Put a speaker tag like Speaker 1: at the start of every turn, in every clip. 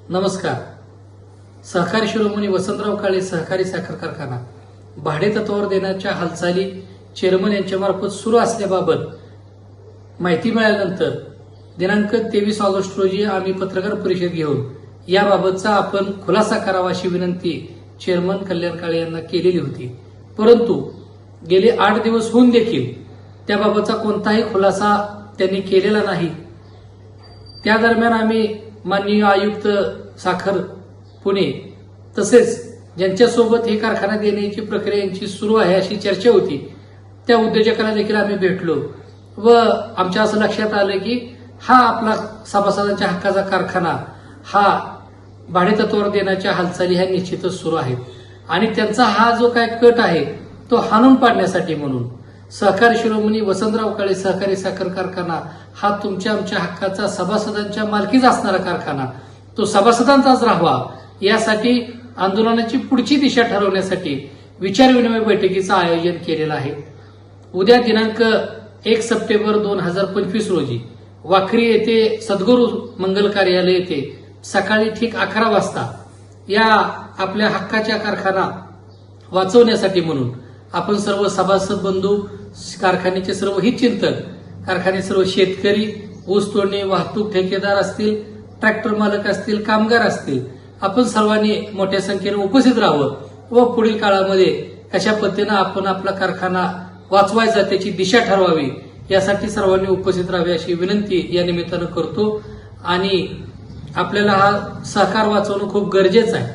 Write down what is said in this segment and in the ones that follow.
Speaker 1: नमस्कार. सहकारी शिरोमणी वसंतराव काळे सहकारी साखर कारखाना भाडे तत्वावर देण्याच्या हालचाली चेअरमन यांच्यामार्फत सुरू असल्याबाबत माहिती मिळाल्यानंतर दिनांक 23 ऑगस्ट रोजी आम्ही पत्रकार परिषद घेऊन याबाबतचा आपण खुलासा करावा अशी विनंती चेअरमन कल्याण काळे यांना केलेली होती. परंतु गेले 8 दिवस होऊन देखील त्याबाबतचा कोणताही खुलासा त्यांनी केलेला नाही. त्या दरम्यान आम्ही माननीय आयुक्त साखर पुणे तसेच ज्यांच्यासोबत हे कारखाना देण्याची प्रक्रिया यांची सुरू आहे अशी चर्चा होती, त्या उद्योजकांना देखील आम्ही भेटलो व आमच्या असं लक्षात आलं की हा आपला सभासदांच्या हक्काचा कारखाना हा भाडेतत्वावर देण्याच्या हालचाली ह्या निश्चितच सुरू आहेत आणि त्यांचा हा जो काय कट आहे तो हाणून पाडण्यासाठी म्हणून सहकारी शिरोमणी वसंतराव काळे सहकारी साखर कारखाना हा तुमच्या आमच्या हक्काचा सभासदांच्या मालकीचा असणारा कारखाना तो सभासदांचाच राहावा यासाठी आंदोलनाची पुढची दिशा ठरवण्यासाठी विचारविनिमय बैठकीचं आयोजन केलेलं आहे. उद्या दिनांक 1 सप्टेंबर 2025 रोजी वाखरी येथे सद्गुरू मंगल कार्यालय येथे सकाळी ठीक 11 वाजता या आपल्या हक्काच्या कारखाना वाचवण्यासाठी म्हणून आपण सर्व सभासद बंधू, कारखान्याचे सर्व हितचिंतक, कारखाने सर्व शेतकरी, ऊस तोडणी वाहतूक ठेकेदार असतील, ट्रॅक्टर मालक असतील, कामगार असतील, आपण सर्वांनी मोठ्या संख्येने उपस्थित राहावं व पुढील काळामध्ये कशा पद्धतीनं आपण आपला कारखाना वाचवायचा त्याची दिशा ठरवावी यासाठी सर्वांनी उपस्थित राहावे अशी विनंती या निमित्तानं करतो. आणि आपल्याला हा सहकार वाचवणं खूप गरजेचं आहे.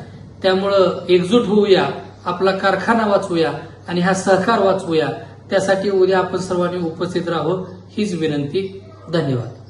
Speaker 1: त्यामुळं एकजूट होऊया, आपला कारखाना वाचवूया आणि हा सहकार वाचवूया. त्यासाठी उद्या आपण सर्वांनी उपस्थित राहावं हीच विनंती. धन्यवाद.